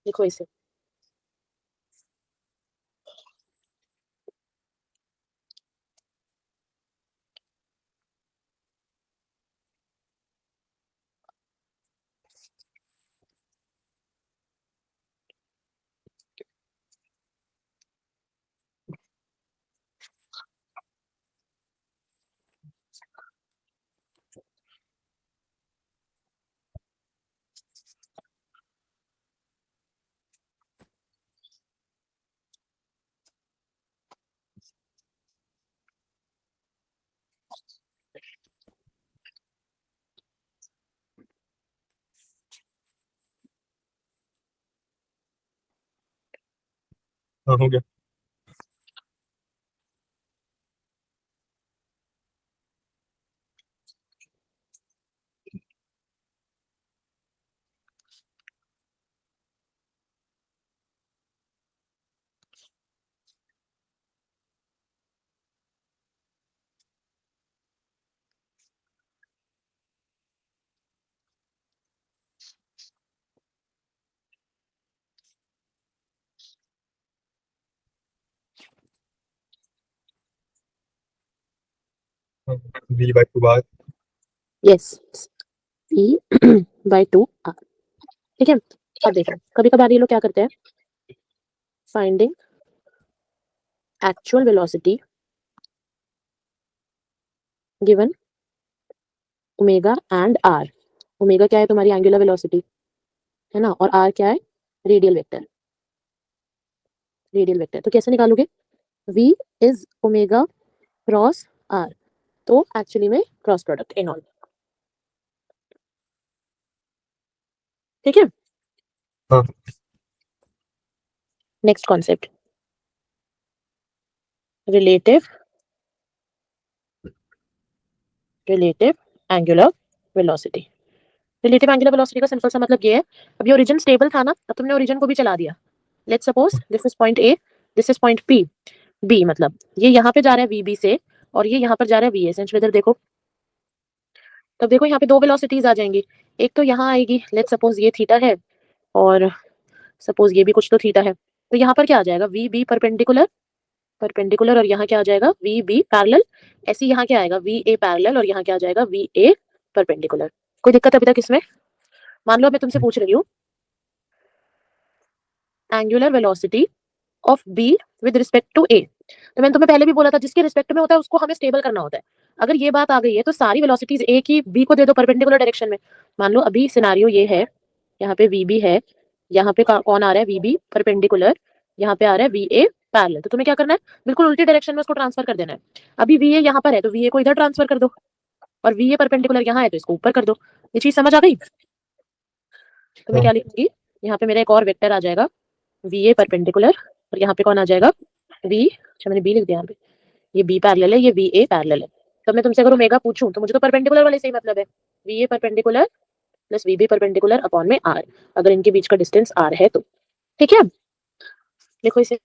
लिखो इसे। हाँ हो गया। वी बाई टू बार। Yes, v/2 r। ठीक है, अब देखो कभी कभार ये लोग क्या करते हैं, finding actual velocity given omega and r. Omega क्या है, तुम्हारी एंगुलर वेलोसिटी है ना, और आर क्या है, रेडियल वेक्टर। रेडियल वेक्टर तो कैसे निकालोगे, v is omega cross r, तो एक्चुअली में क्रॉस प्रोडक्ट इन ऑल। ठीक है, हाँ। Next concept, relative relative angular velocity. Relative angular velocity का सिंपल सा मतलब ये है, अब ये ओरिजिन स्टेबल था ना, अब तुमने ओरिजिन को भी चला दिया। Let's suppose this is point A, this is point P. B मतलब ये यहाँ पे जा रहा है वी बी से, और ये यहाँ पर जा रहा है वी ए से। इधर देखो, तब देखो यहाँ पे दो वेलोसिटीज आ जाएंगी। एक तो यहाँ आएगी, लेट्स सपोज ये थीटा है, और सपोज ये भी कुछ तो थीटा है। तो यहाँ पर क्या आ जाएगा, वी बी परपेंडिकुलर, परपेंडिकुलर, और यहाँ क्या आ जाएगा, वी बी पैरेलल। ऐसे यहाँ क्या आएगा, वी ए पैरेलल, और यहाँ क्या आ जाएगा, वी ए परपेंडिकुलर। कोई दिक्कत अभी तक इसमें? मान लो मैं तुमसे पूछ रही हूँ, angular velocity of B with respect to A. तो मैंने तुम्हें पहले भी बोला था, जिसके रिस्पेक्ट में होता है उसको हमें स्टेबल करना होता है। अगर ये बात आ गई है तो सारी वेलोसिटीज ए की बी को दे दो परपेंडिकुलर डायरेक्शन में। मान लो अभी सिनारियो ये है, यहाँ पे वी बी है, यहाँ पे कौन आ रहा है, वी बी परपेंडिकुलर, यहाँ पे आ रहा है वी ए पैरेलल। तो तुम्हें क्या करना है, बिल्कुल उल्टी डायरेक्शन में उसको ट्रांसफर कर देना है। अभी वी ए यहाँ पर है तो वी ए को इधर ट्रांसफर कर दो, और वी ए परपेंडिकुलर यहाँ है तो इसको ऊपर कर दो। ये चीज समझ आ गई? तो मैं हाँ। क्या लिखूंगी, यहाँ पे मेरा एक और वेक्टर आ जाएगा, वी ए परपेंडिकुलर, और यहाँ पे कौन आ जाएगा, वी, अच्छा मैंने बी लिख दिया यहाँ पे, ये बी पैरेलल है, ये वी ए पैरेलल है। तो मैं तुमसे अगर ओमेगा पूछूं तो मुझे तो परपेंडिकुलर वाले से ही मतलब है, v a perpendicular plus v b perpendicular upon में आर, अगर इनके बीच का डिस्टेंस आर है तो। ठीक है, देखो इसे।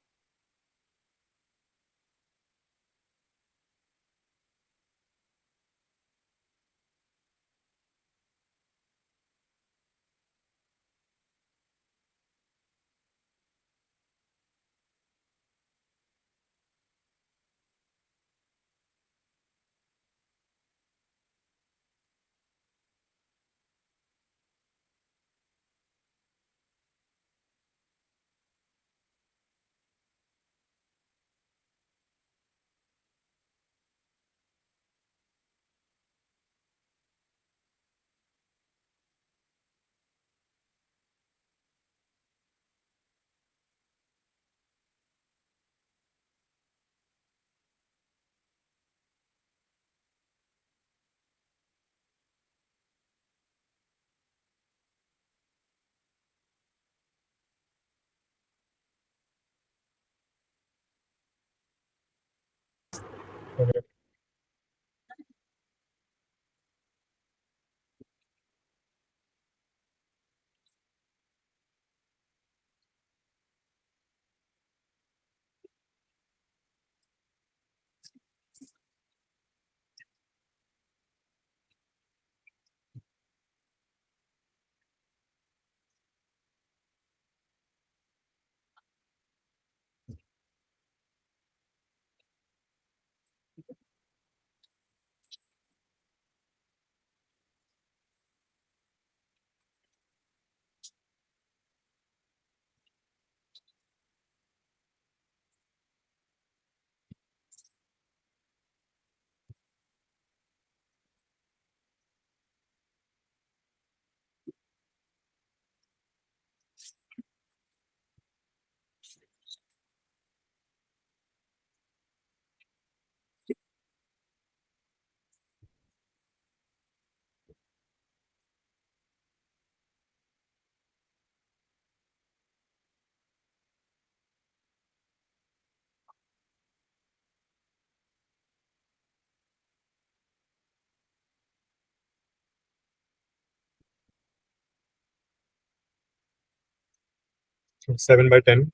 7/10,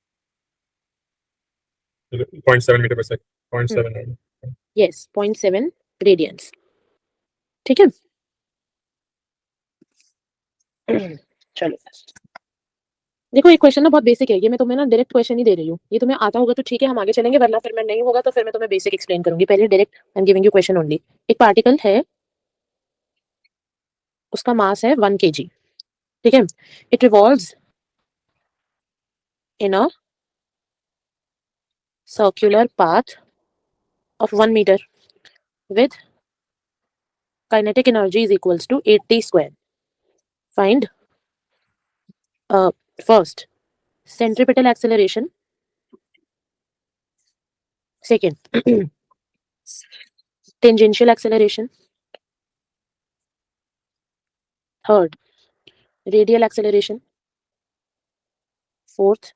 0.7 मीटर पर सेकंड, 0.7। Yes 0.7 radiance. ठीक है चलो देखो एक क्वेश्चन ना बहुत बेसिक है, ये मैं तुम्हें ना डायरेक्ट क्वेश्चन ही दे रही हूँ, ये तुम्हें आता होगा तो ठीक है हम आगे चलेंगे, वरना फिर मैं नहीं होगा तो फिर मैं तुम्हें बेसिक एक्सप्लेन करूंगी। पहले direct I am giving you question only. एक पार्टिकल है, उसका मास है 1 kg। ठीक है, it revolves in a circular path of 1 metre with kinetic energy is equals to 80 square. Find first centripetal acceleration, second tangential acceleration, third radial acceleration, fourth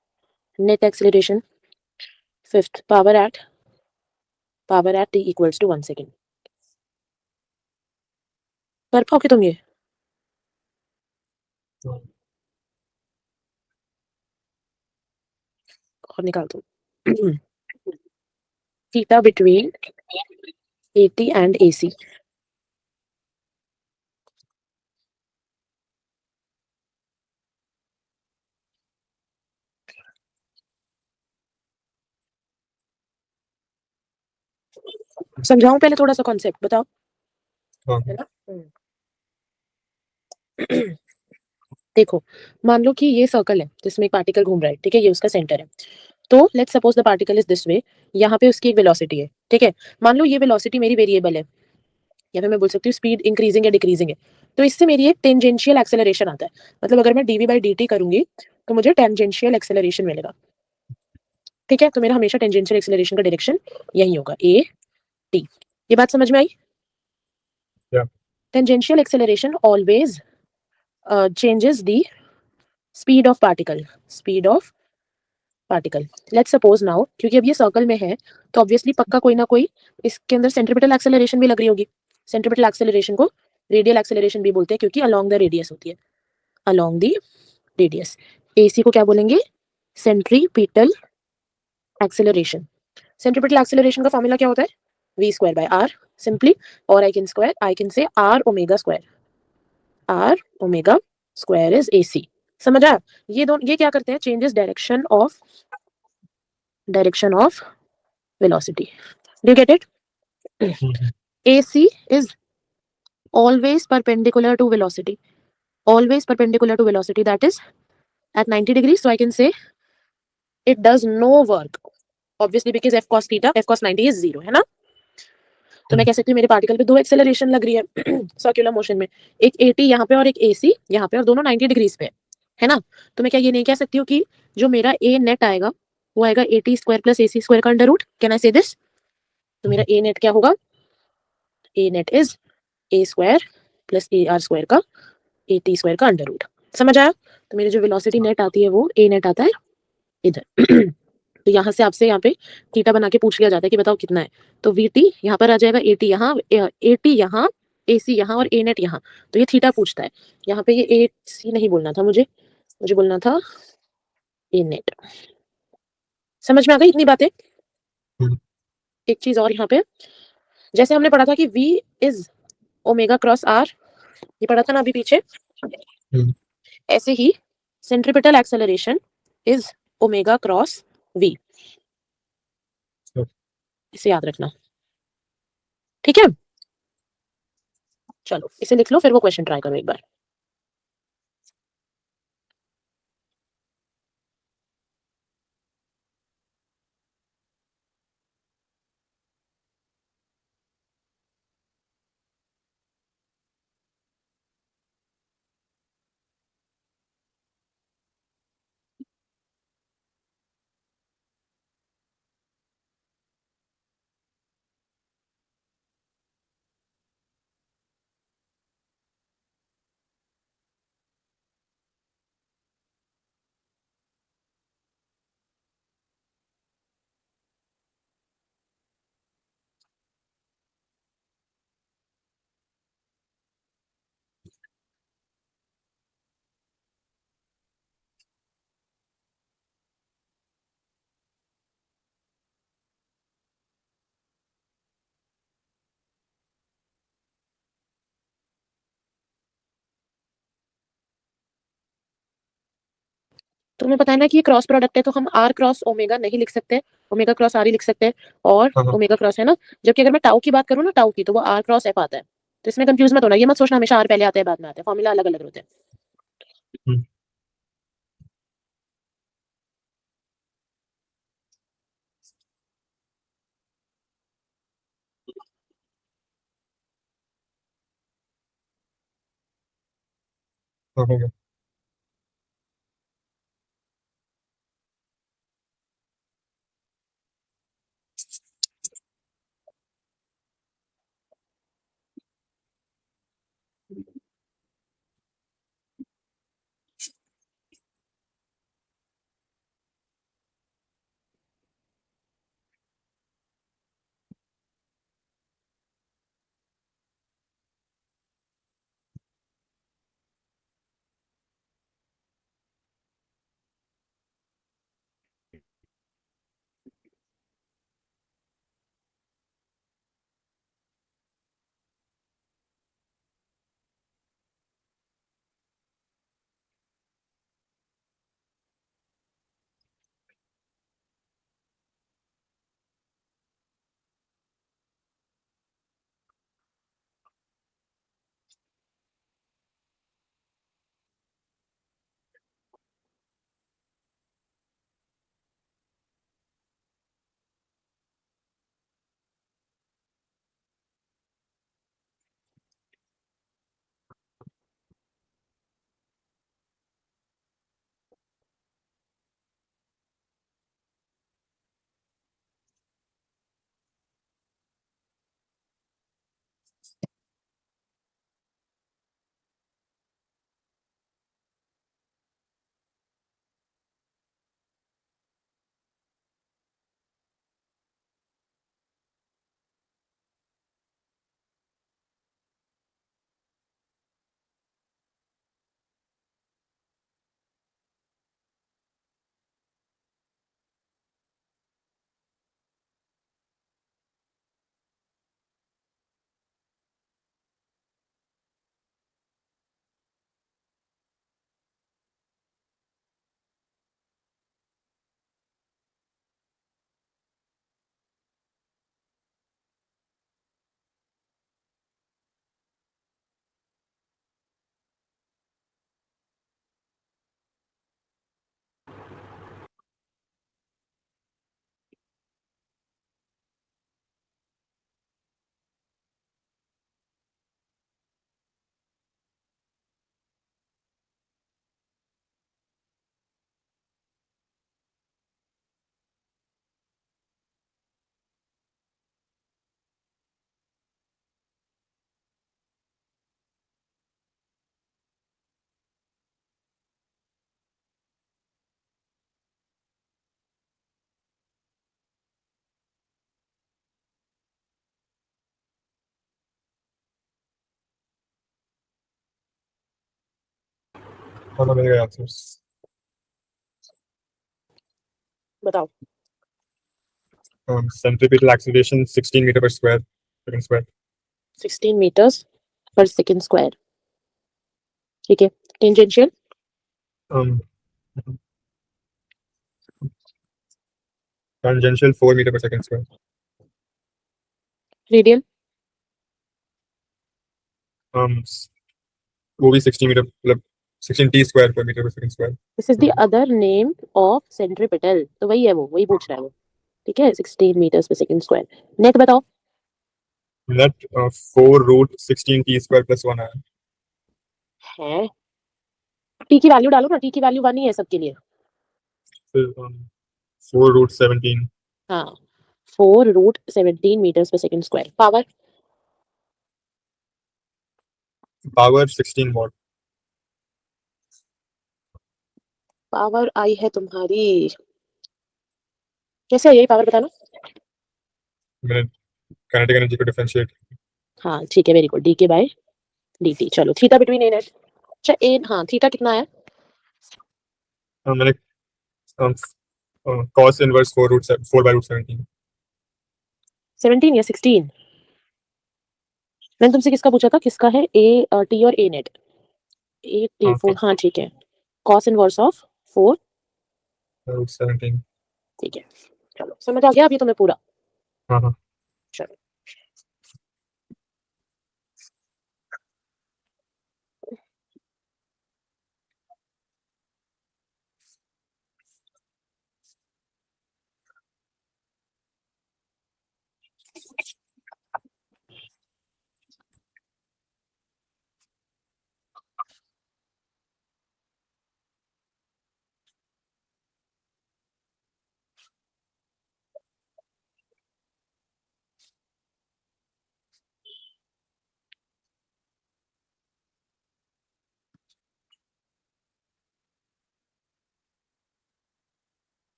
net acceleration, fifth power at t equals to 1 second. कर पाओगे तुम ये? और निकाल दो theta between AT and AC. समझाऊं पहले थोड़ा सा कॉन्सेप्ट बताओ, हाँ है ना? देखो मान लो कि ये सर्कल है जिसमें एक पार्टिकल घूम रहा है, ठीक है, ये उसका सेंटर है। तो let's suppose the particle is this way, यहाँ पे उसकी एक वेलोसिटी है, ठीक है। मान लो ये वेलोसिटी मेरी वेरिएबल है, या फिर मैं बोल सकती हूँ स्पीड इंक्रीजिंग या डिक्रीजिंग है। तो इससे मेरी एक टेंजेंशियल एक्सेलरेशन आता है, मतलब अगर मैं dv/dt करूंगी तो मुझे टेंजेंशियल एक्सेलरेशन मिलेगा। ठीक है, तो मेरा हमेशा टेंजेंशियल एक्सेलरेशन का डायरेक्शन यही होगा a t। ये बात समझ में आई? Yeah. Tangential acceleration always changes the speed of particle, speed of particle. Let's suppose now, क्योंकि अब ये सर्कल में है तो ऑब्वियसली पक्का कोई ना कोई इसके अंदर सेंट्रीपिटल एक्सेलरेशन भी लग रही होगी। सेंट्रीपिटल एक्सेलरेशन को रेडियल एक्सेलरेशन भी बोलते हैं क्योंकि अलोंग द रेडियस होती है, अलोंग द रेडियस। एसी को क्या बोलेंगे? Centripetal acceleration. सेंट्रीपिटल एक्सेलरेशन का फॉर्मूला क्या होता है? v²/r सिंपली, और I can say r omega square, r omega square is AC. समझ आया? ये दोनों ये क्या करते हैं? Changes direction of velocity. Do you get it? AC is always perpendicular to velocity. Always perpendicular to velocity. That is at 90 degrees. So I can say it does no work. Obviously because f cos theta, f cos 90 is 0, है ना? तो मैं कह सकती हूँ मेरे particle पे दो एक्सेलरेशन लग रही है सर्कुलर मोशन में, एक 80 यहाँ पे और एक AC यहाँ पे, और दोनों 90 डिग्रीज पे है ना? तो मैं क्या ये नहीं कह सकती हूँ कि जो मेरा A नेट आएगा वो आएगा 80 स्क्वायर प्लस AC स्क्वायर का अंडर रूट? कैन आई से दिस? तो मेरा A नेट क्या होगा? A net is a square plus AR square का AT स्क्वायर का अंडर रूट। समझ आया? तो मेरी जो वेलोसिटी नेट आती है वो A नेट आता है इधर तो यहाँ से आपसे यहाँ पे थीटा बना के पूछ लिया जाता है कि बताओ कितना है, तो VT यहाँ पर आ जाएगा, AT यहाँ, AT यहाँ, AC यहाँ और A नेट यहाँ। तो ये थीटा पूछता है, यहाँ पे ये AC नहीं बोलना था मुझे, मुझे बोलना था A नेट। समझ में आ गई इतनी बातें? एक चीज और यहाँ पे, जैसे हमने पढ़ा था कि V is omega cross R, ये पढ़ा था ना अभी पीछे, ऐसे ही centripetal acceleration is omega cross V। इसे याद रखना, ठीक है? चलो इसे लिख लो, फिर वो क्वेश्चन ट्राई करो एक बार। तुम्हें पता है ना कि ये क्रॉस प्रोडक्ट है, तो हम आर क्रॉस ओमेगा नहीं लिख सकते, ओमेगा क्रॉस आर ही लिख सकते हैं, और हाँ हाँ ओमेगा क्रॉस है ना। जबकि अगर मैं टाउ की बात करूँ ना, टाउ की, तो वो आर क्रॉस एफ आता है। तो इसमें कंफ्यूज मत होना, ये मत सोचना हमेशा आर पहले आता है बाद में आता है, फॉर्मूला अलग अलग होते हैं। हम्म, हाँ हो गया। हाँ मिल गए आंसर्स। बताओ। सेंट्रीपिटल एक्सीलरेशन 16 मीटर पर स्क्वायर सेकंड स्क्वायर। 16 मीटर्स पर सेकंड स्क्वायर। ठीक है। टेंजेंशियल। um, टेंजेंशियल 4 मीटर पर सेकंड स्क्वायर। रेडियल। वो भी 60 मीटर मतलब 16 टी स्क्वायर पर मीटर पर second square. This is the other name of centripetal, तो वही है, वो वही पूछ रहा है वो। ठीक है, 16 मीटर्स पर सेकंड स्क्वायर। नेट बताओ। Net 4 root 16 t square plus 1 आया। है, टी की वैल्यू डालो ना, टी की वैल्यू 1 ही है सबके लिए। फिर 4 रूट 17। हाँ, 4 रूट 17 मीटर्स पर second square. Power. Power 16 watt. Power I है तुम्हारी, कैसे है यही पावर बताना। मैंने काइनेटिक एनर्जी को डिफरेंशिएट। हाँ ठीक है, वेरी गुड, डी के बाय डी टी। चलो, थीटा बिटवीन ए नेट। अच्छा ए, हाँ थीटा कितना है। मैंने cos इनवर्स 4 बाय रूट 17। 17 या 16। मैंने तुमसे किसका पूछा था, किसका है, ए टी और ए नेट। ए टी हाँ 4, हाँ ठीक है। Cos inverse of 4 root 17। ठीक है, चलो समझ आ गया अभी तुम्हें पूरा? हाँ हाँ। चलो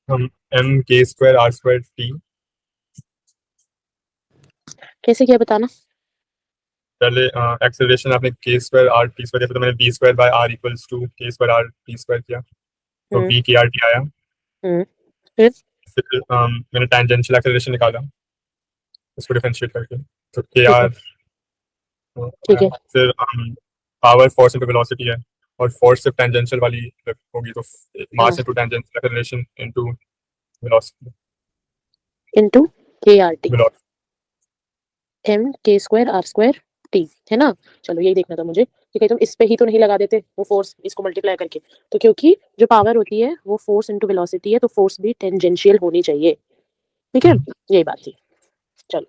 हम m k square r square t। कैसे किया बताना? पहले एक्सेलरेशन आपने k square r t square दिया, तो मैंने v square by r equals to k square r t square किया, तो v k r t आया। फिर फिर मैंने टेंजेंशियल एक्सेलरेशन निकाला उसको डिफरेंशिएट करके, तो k ठीक है, r ठीक आया। है। फिर पावर फोर्स इंटू वेलोसिटी है, और फोर्स सिर्फ टेंजेंशियल वाली होगी, तो हाँ, mass into tangential acceleration into velocity. Into के आर टी, वेलोसिटी एम के स्क्वायर आर स्क्वायर टी, है ना? चलो यही देखना था मुझे कि कहीं तुम इस पे ही तो नहीं लगा देते वो फोर्स इसको मल्टीप्लाई करके। तो क्योंकि जो पावर होती है वो फोर्स इंटू वेलोसिटी है, तो फोर्स भी टेंजेंशियल होनी चाहिए। ठीक है, यही बात थी। चलो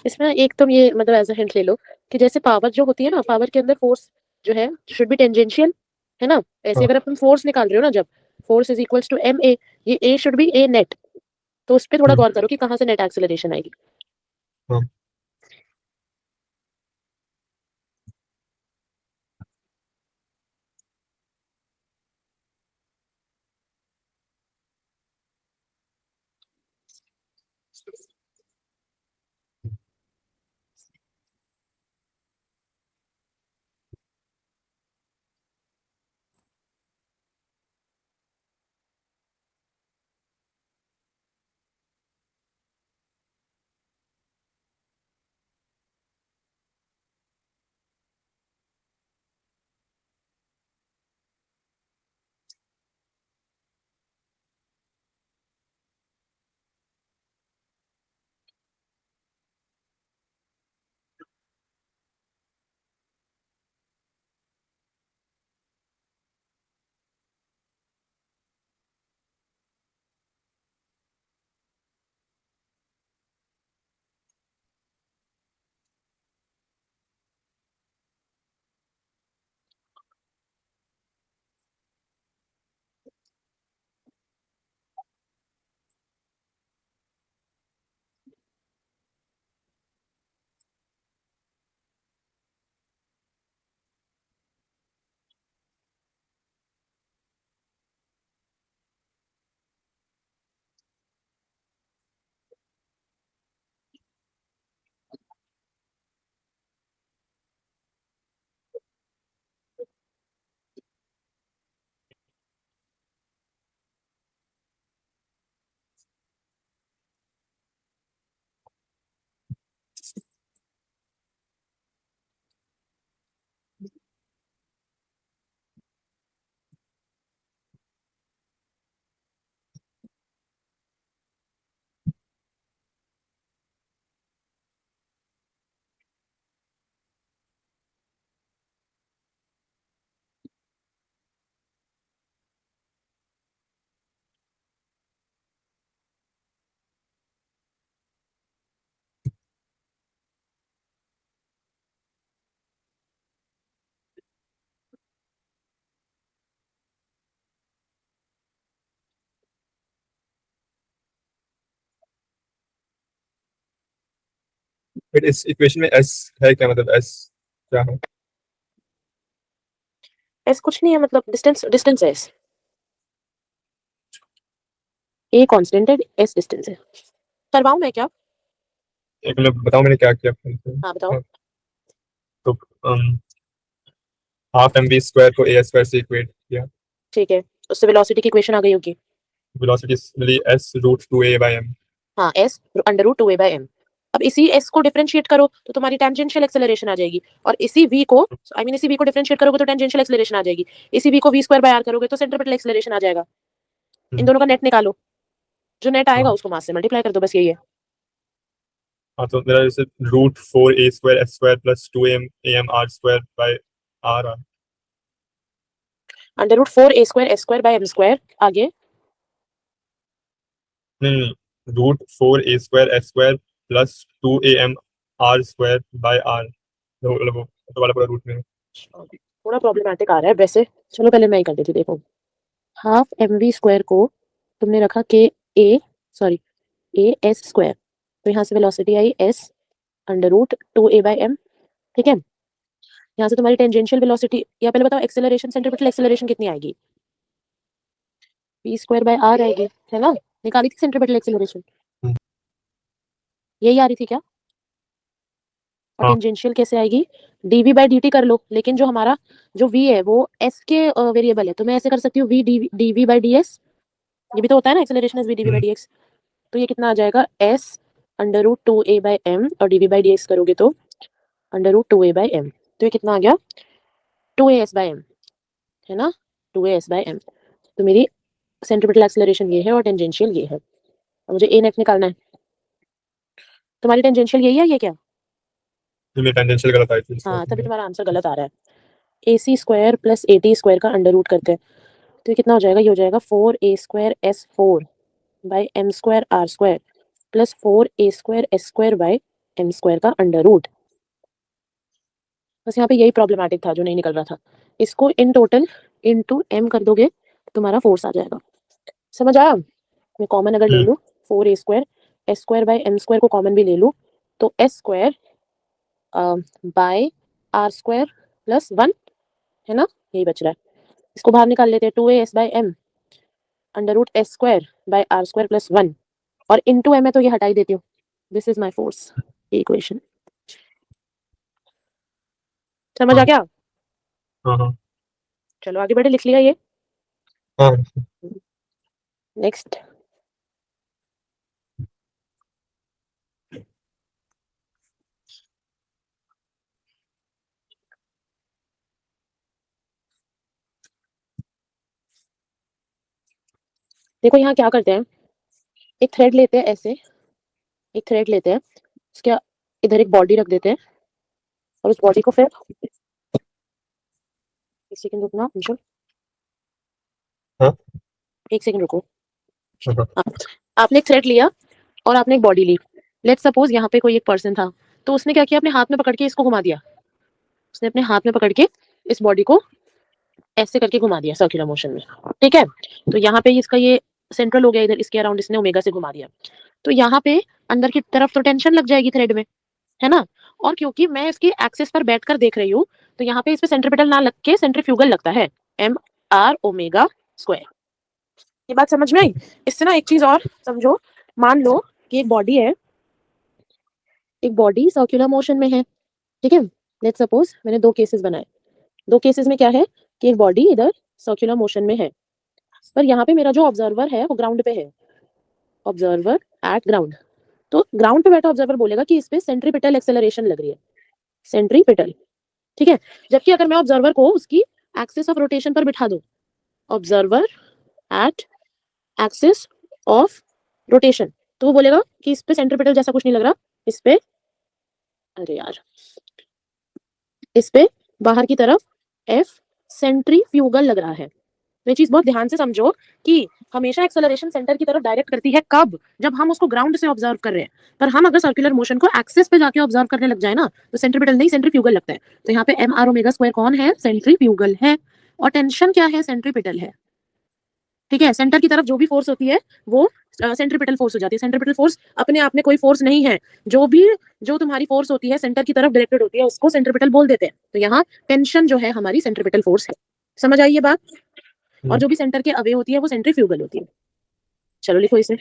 इसमें एक तुम ये मतलब एज अ हिंट ले लो कि जैसे पावर जो होती है ना, पावर के अंदर फोर्स जो है शुड बी टेंजेंशियल, है ना? ऐसे अगर अपन फोर्स निकाल रहे हो ना, जब force is equals to m a, ये a should be a net, तो उस पर थोड़ा गौर करो कि कहाँ से नेट एक्सेलरेशन आएगी। हाँ। बट इस इक्वेशन में एस है क्या, मतलब एस क्या है? एस कुछ नहीं है, मतलब डिस्टेंस, डिस्टेंस है एस। ए कांस्टेंट है, एस डिस्टेंस है। करवाऊं मैं क्या? एक मिनट बताओ मैंने क्या किया। हाँ बताओ। हाँ, तो हाफ एम वी स्क्वायर को ए स्क्वायर से इक्वेट किया। ठीक है, उससे वेलोसिटी की इक्वेशन आ गई होगी। वेलोसिटी मिली as root 2a by m। हाँ, as under root 2a by m। अब इसी एस को डिफरेंशिएट करो तो तुम्हारी टेंजेंशियल एक्सेलरेशन आ जाएगी, और इसी v को, आई मीन इसी v को डिफरेंशिएट करोगे तो टेंजेंशियल एक्सेलरेशन आ जाएगी। इसी v को v स्क्वायर बाय r करोगे तो सेंट्रीपिटल एक्सेलरेशन आ जाएगा। इन दोनों का नेट निकालो, जो नेट आएगा हाँ। उसको मास से मल्टीप्लाई कर दो, बस यही है। हाँ, तो मेरा जैसे root 4a square s square plus 2m am r square by r। Under root 4a square s square by m square, आगे नहीं, root 4a square s square plus 2am r square by r, वो तो वाला पूरा root में है। थोड़ा problematic आ रहा है वैसे। चलो पहले मैं ही कर देती हूँ, देखो। हाफ एम वी स्क्वायर को तुमने रखा के a, sorry a s square, तो यहाँ से velocity is s under root 2a by m। ठीक है, यहाँ से तुम्हारी टेंजेंशियल वेलोसिटी, या पहले बताओ एक्सेलरेशन, सेंट्रीपिटल एक्सेलरेशन कितनी आएगी? v स्क्वायर बाय r आएगी, है ना? निकाली थी सेंट्रीपिटल एक्सेलरेशन, हम्म। यही आ रही थी क्या? और हाँ। टेंजेंशियल कैसे आएगी? dv बाय dt कर लो, लेकिन जो हमारा जो v है वो s के वेरिएबल है, तो मैं ऐसे कर सकती हूँ v dv बाय ds। ये भी तो होता है ना, acceleration is v dv by dx। तो ये कितना आ जाएगा, s अंडर रूट 2a बाय m, और dv बाय dx करोगे तो under root 2a by m। तो ये कितना आ गया, 2as बाय m, है ना? 2as bye m। तो मेरी सेंट्रीपिटल एक्सेलरेशन ये है और टेंजेंशियल ये है। अब मुझे ए नेट निकालना है। तुम्हारी टेंजेंशियल यही है ये क्या? तो मेरी टेंजेंशियल गलत आई थी इस हाँ, तभी में। तुम्हारा आंसर गलत आ रहा है। A C square plus A T square का अंडर रूट करते हैं, तो ये कितना हो जाएगा? ये हो जाएगा 4a square s 4 by m square r square plus 4a square s square by m square का अंडर रूट। बस यहाँ पे यही प्रॉब्लमेटिक था जो नहीं निकल रहा था। इसको इन टोटल इनटू m कर दोगे तो तुम्हारा फोर्स आ जाएगा। समझ आया? मैं कॉमन अगर ले हम्म। लूँ 4a² s² बाय m² को कॉमन भी ले लूँ तो s² बाय r² प्लस 1 है ना, यही बच रहा है। इसको बाहर निकाल लेते हैं 2as bye m √s² bye r² plus 1 और इनटू m है तो ये हटा ही देती हूँ। दिस इज माय फोर्स, ये इक्वेशन समझ आ हाँ गया। हाँ हाँ चलो आगे बढ़े, लिख लिया ये। हाँ। नेक्स्ट देखो यहाँ क्या करते हैं, एक थ्रेड लेते हैं ऐसे, एक थ्रेड लेते हैं, उसके इधर एक बॉडी रख देते हैं और उस बॉडी को फिर एक सेकंड रुकना अंशुल, हाँ एक सेकंड रुको। हाँ हाँ, आपने एक थ्रेड लिया और आपने एक बॉडी ली। लेट्स सपोज यहाँ पे कोई एक पर्सन था, तो उसने क्या किया, अपने हाथ में पकड़ के इसको घुमा दिया। उसने अपने हाथ में पकड़ के इस बॉडी को ऐसे करके घुमा दिया सर्कुलर मोशन में, ठीक है। तो यहाँ पे इसका ये सेंट्रल हो गया, इधर इसके अराउंड इसने ओमेगा से घुमा दिया। तो यहाँ पे अंदर की तरफ तो टेंशन लग जाएगी थ्रेड में, है ना। और क्योंकि मैं इसकी एक्सिस पर बैठकर देख रही हूँ तो यहाँ पे इस पे सेंट्रीपिटल ना लग के सेंट्रीफ्यूगल लगता है, mr⍵²। ये बात समझ में आई। इससे ना एक चीज और समझो, मान लो कि एक बॉडी है, एक बॉडी सर्कुलर मोशन में है, ठीक है। लेट्स सपोज मैंने दो केसेस बनाए, दो केसेस में क्या है कि एक बॉडी इधर सर्कुलर मोशन में है, पर यहाँ पे मेरा जो ऑब्जर्वर है वो ग्राउंड पे है, ऑब्जर्वर एट ग्राउंड। तो ग्राउंड पे बैठा ऑब्जर्वर बोलेगा कि इस पे सेंट्रीपिटल एक्सेलरेशन लग रही है, सेंट्रीपिटल, ठीक है। जबकि अगर मैं ऑब्जर्वर को उसकी एक्सिस ऑफ रोटेशन पर बिठा दूं, observer at axis of rotation, तो वो बोलेगा कि इस पे सेंट्रीपिटल जैसा कुछ नहीं लग रहा, इस पे, अरे यार, इस पे बाहर की तरफ एफ सेंट्रीफ्यूगल लग रहा है। तो ये चीज बहुत ध्यान से समझो कि हमेशा एक्सेलरेशन सेंटर की तरफ डायरेक्ट करती है कब, जब हम उसको ग्राउंड से ऑब्जर्व कर रहे हैं। पर हम अगर सर्कुलर मोशन को एक्सिस पे जाके ऑब्जर्व करने लग जाए ना तो सेंट्रीपिटल नहीं सेंट्रीफ्यूगल लगता है। तो यहाँ पे mr⍵² कौन है, सेंट्रीफ्यूगल है, और टेंशन क्या है, सेंट्रीपिटल है, ठीक है। सेंटर की तरफ जो भी फोर्स होती है वो सेंट्रीपिटल फोर्स हो जाती है। सेंट्रीपिटल फोर्स अपने आप में कोई फोर्स नहीं है, जो भी, जो तुम्हारी फोर्स होती है सेंटर की तरफ डायरेक्टेड होती है उसको सेंट्रीपिटल बोल देते हैं। तो यहाँ टेंशन जो है हमारी सेंट्रीपिटल फोर्स है, समझ आई ये बात। और जो भी सेंटर के अवे होती है वो सेंट्रीफ्यूगल होती है। चलो लिखो इसे।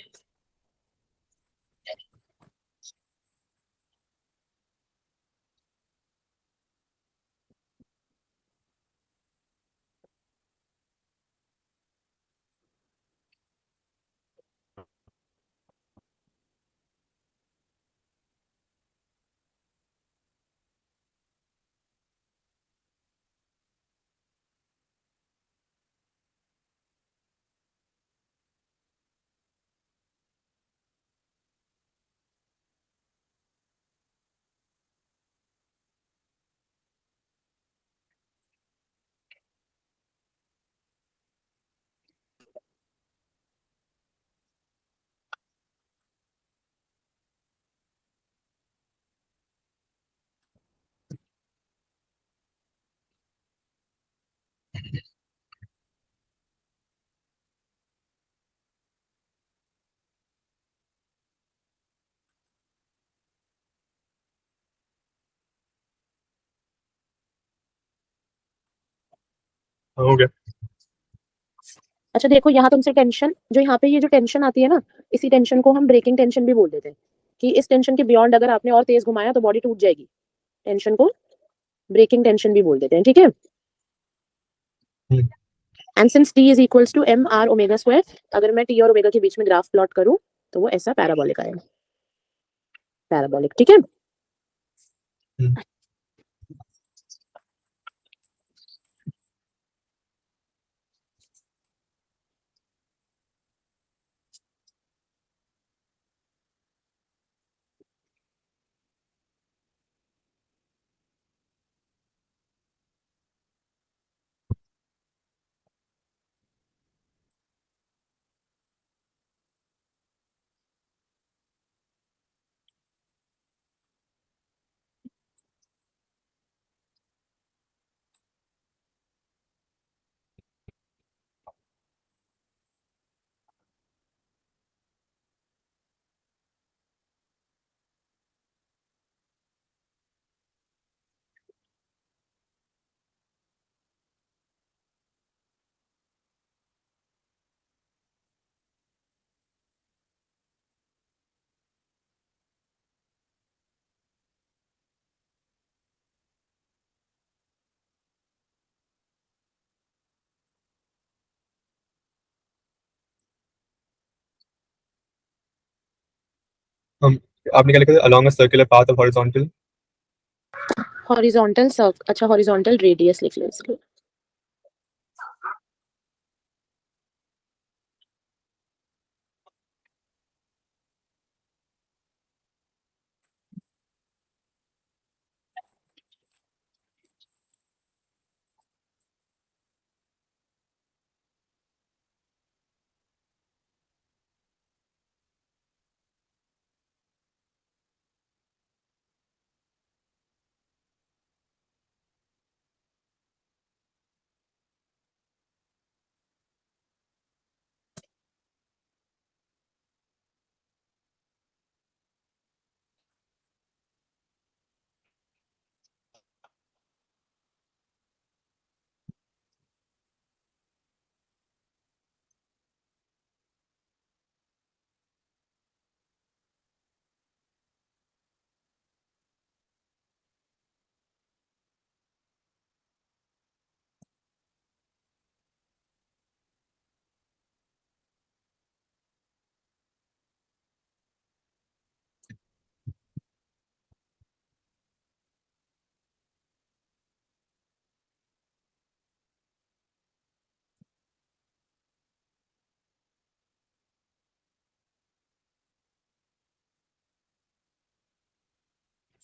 हो गया। अच्छा देखो यहाँ तुमसे टेंशन, जो यहाँ पे ये जो टेंशन आती है ना, इसी टेंशन को हम ब्रेकिंग टेंशन भी बोल देते हैं, कि इस टेंशन के बियॉन्ड अगर आपने और तेज घुमाया तो बॉडी टूट जाएगी। टेंशन को ब्रेकिंग टेंशन भी बोल देते हैं, ठीक है। Hmm, and since t is equals to mr⍵², अगर मैं t और ओमेगा के बीच में ग्राफ प्लॉट करूं तो वो ऐसा पैराबोलिक आएगा, पैराबोलिक, ठीक है। हम्म। आपने क्या लिखा था? along a circular path of horizontal horizontal अच्छा हॉरिजॉन्टल रेडियस लिख लो इसको.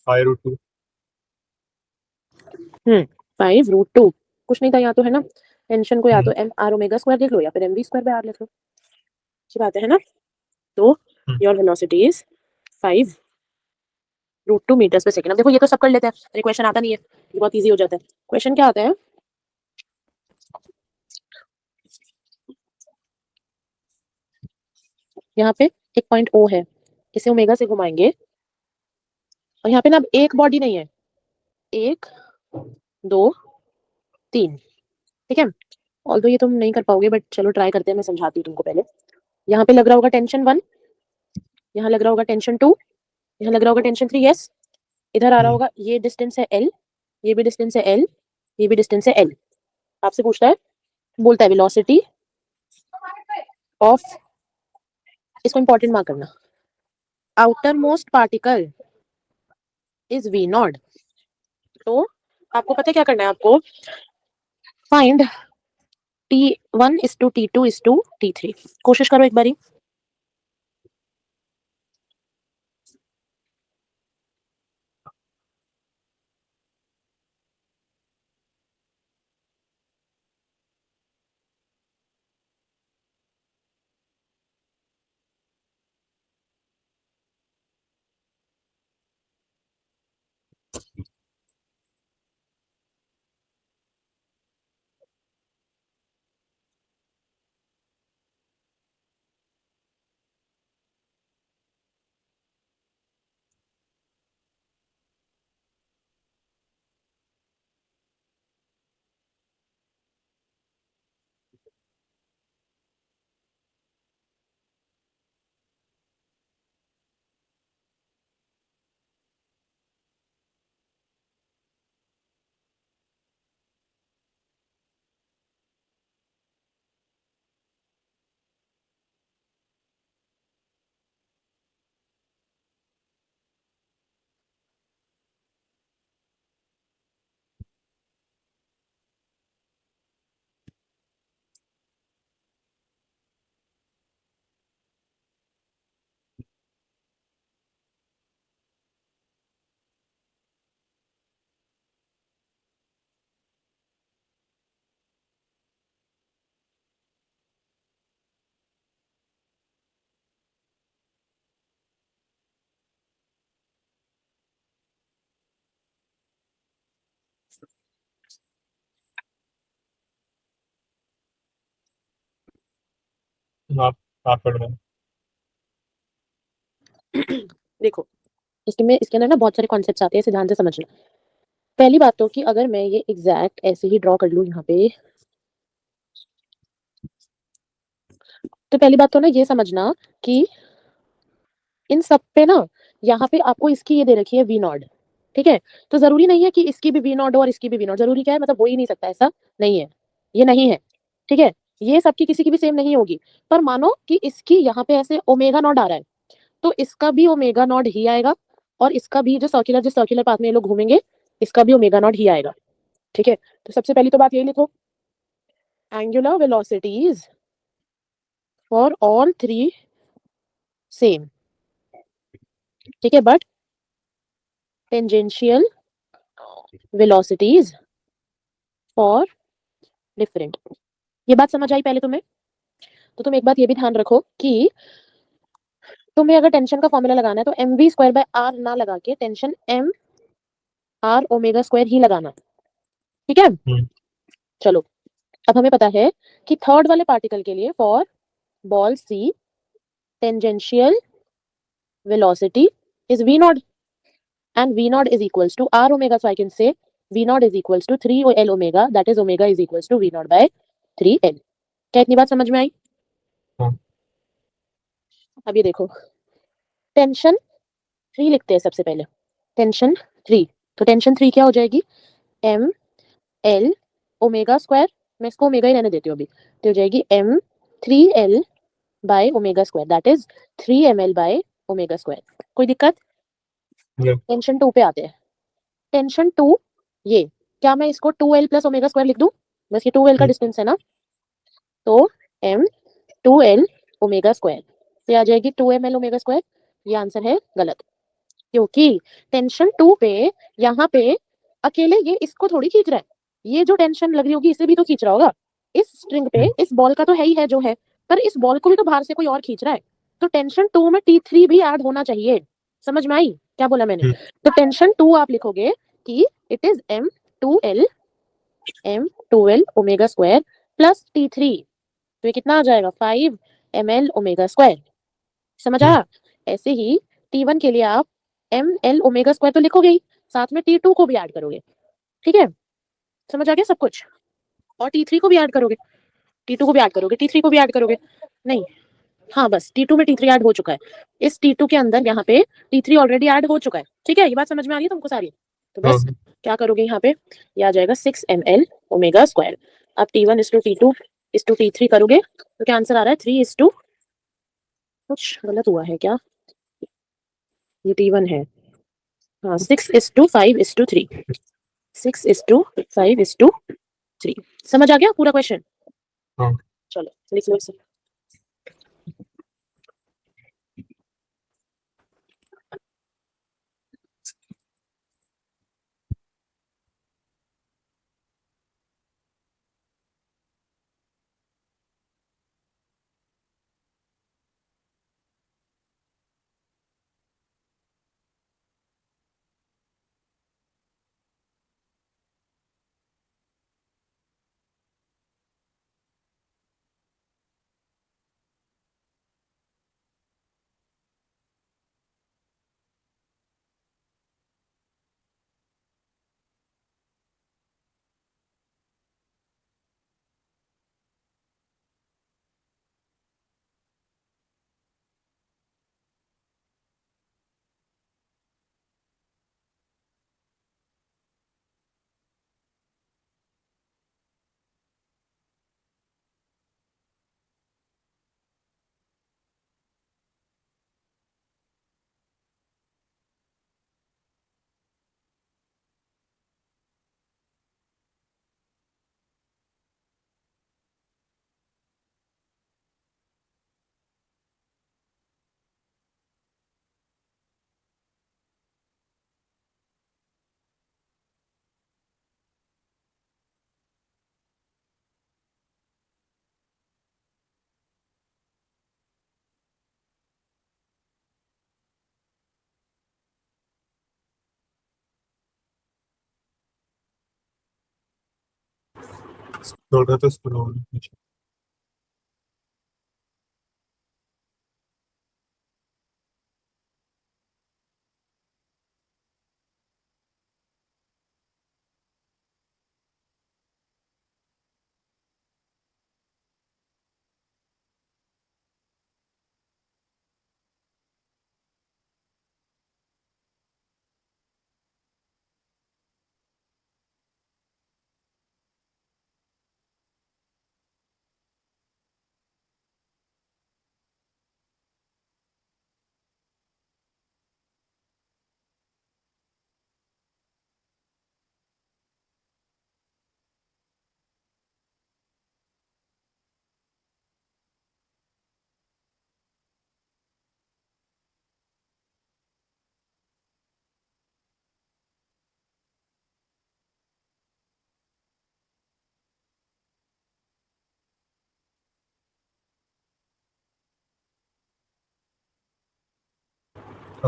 phi root 2. 5√2 कुछ नहीं था यहाँ तो है ना. टेंशन को या तो हम्म, एम आर ओमेगा स्क्वायर लिख लो या फिर m we square by r लिख लो. अच्छी बात है ना. तो योर वेलोसिटी इज 5√2 मीटर्स पर सेकंड. अब देखो ये तो सब कर लेते हैं. अरे क्वेश्चन आता नहीं है. ये बहुत इजी हो जाता है. क्वेश्चन क्या आता है. यहाँ पे एक पॉइंट ओ है. इसे ओमेगा से घुमाएंगे. और यहाँ पे ना अब एक बॉडी नहीं है. 1 2 3. ठीक है. ऑल्दो ये तुम नहीं कर पाओगे बट चलो ट्राई करते हैं. मैं समझाती हूँ तुमको पहले. यहाँ पे लग रहा होगा टेंशन 1. यहाँ लग रहा होगा टेंशन 2. यहाँ लग रहा होगा टेंशन 3. यस. इधर आ रहा होगा. ये डिस्टेंस है L. ये भी डिस्टेंस है L. ये भी डिस्टेंस है L. आपसे पूछता है. बोलता है वेलोसिटी ऑफ. इसको इंपॉर्टेंट मार्क करना. Outermost particle is v naught. तो आपको पता है क्या करना है. आपको फाइंड T1:T2:T3. कोशिश करो एक बारी. आप पढ़ रहे हैं. देखो इसके अंदर ना बहुत सारे कॉन्सेप्ट्स आते हैं. इसे ध्यान से समझना. पहली बात तो कि अगर मैं ये एग्जैक्ट ऐसे ही ड्रॉ कर लूं यहाँ पे. तो पहली बात तो ना ये समझना कि इन सब पे ना यहाँ पे आपको इसकी ये दे रखी है वी नॉट. ठीक है. तो जरूरी नहीं है कि इसकी भी वी नॉट हो और इसकी भी वी नॉट. जरूरी क्या है मतलब हो ही नहीं सकता. ऐसा नहीं है. ये नहीं है. ठीक है. ये सबकी किसी की भी सेम नहीं होगी. पर मानो कि इसकी यहाँ पे ऐसे ओमेगा नॉट आ रहा है. तो इसका भी ओमेगा नॉट ही आएगा और इसका भी जो सर्कुलर पाथ में ये लोग घूमेंगे इसका भी ओमेगा नॉट ही आएगा। ठीक है, तो सबसे पहली तो बात यही लिखो, angular velocities for all three same. ठीक है, but tangential velocities for different. ये बात समझ आई पहले तुम्हें? तो तुम एक बात ये भी ध्यान रखो कि तुम्हें अगर टेंशन का फॉर्मूला लगाना है तो M we square by R ना लगा के tension M are omega square ही लगाना। ठीक है, चलो अब हमें पता है कि थर्ड वाले पार्टिकल के लिए for ball C tangential velocity is v naught and v naught is equals to r omega, so I can say v naught is equals to 3 l omega, that is omega is equals to v naught by 3l। क्या इतनी बात समझ में आई? हाँ। अब ये देखो, tension 3 लिखते हैं सबसे पहले, टेंशन 3, तो टेंशन 3 क्या हो जाएगी, m l ओमेगा स्क्वायर, मैं इसको ओमेगा ही रहने देती हूँ अभी, तो हो जाएगी m 3l by omega square, that is 3ml by omega square. कोई दिक्कत? टेंशन 2 पे आते हैं, टेंशन 2 ये, क्या मैं इसको 2l प्लस ओमेगा स्क्वायर लिख दूं? बस ये 2l का डिस्टेंस है ना, तो m 2l ओमेगा स्क्वायर, तो ये आ जाएगी 2ml ओमेगा स्क्वायर। ये आंसर है गलत, क्योंकि टेंशन 2 पे यहाँ पे अकेले ये इसको थोड़ी खींच रहा है, ये जो टेंशन लग रही होगी इसे भी तो खींच रहा होगा। इस स्ट्रिंग पे इस बॉल का तो है ही है जो है, पर इस बॉल को भी तो बाहर से कोई और खींच रहा है, तो टेंशन 2 में T3 भी ऐड होना चाहिए। समझ में आई क्या बोला मैंने? तो टेंशन 2 आप लिखोगे कि it is m2l omega square plus T3, तो ये कितना आ जाएगा 5ml ओमेगा स्क्वायर। समझ आया? ऐसे ही T1 के लिए आप ml ओमेगा स्क्वायर तो लिखोगे ही, साथ में T2 को भी ऐड करोगे। ठीक है, समझ आ गया सब कुछ? और T3 को भी ऐड करोगे, T2 को भी ऐड करोगे, T3 को भी ऐड करोगे, नहीं हाँ बस T2 में T3 ऐड हो चुका है, इस T2 के अंदर यहाँ पे T3 ऑलरेडी ऐड हो चुका है। ठीक है, ये बात समझ में आ रही है तुमको सारी? तो बस क्या करोगे यहाँ पे, ये आ जाएगा 6ml ओमेगा स्क्वायर। अब T1 is to T2 is to T3 करोगे तो क्या आंसर आ रहा है 3 इज टू, कुछ गलत हुआ है क्या, ये T1 है, हाँ 6 is to 5 is to 3, 6 is to 5 is to 3। समझ आ गया पूरा क्वेश्चन? हाँ। चलो लिख लो इसे। थोड़ा तो स्क्रॉल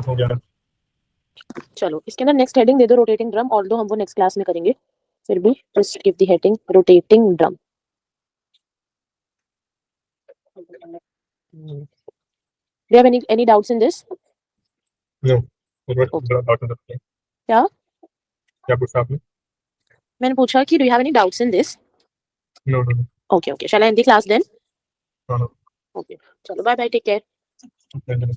हो गया। चलो इसके अंदर नेक्स्ट हेडिंग दे दो रोटेटिंग ड्रम, ऑल्दो हम वो नेक्स्ट क्लास में करेंगे, फिर भी just give the heading rotating drum. Do you have any doubts in this? No बड़ा Okay. बड़ा बात होता है। क्या? क्या पूछा आपने? मैंने पूछा कि do you have any doubts in this? No no Okay, okay. Shall I end the class then? हाँ Okay. चलो bye bye, take care. No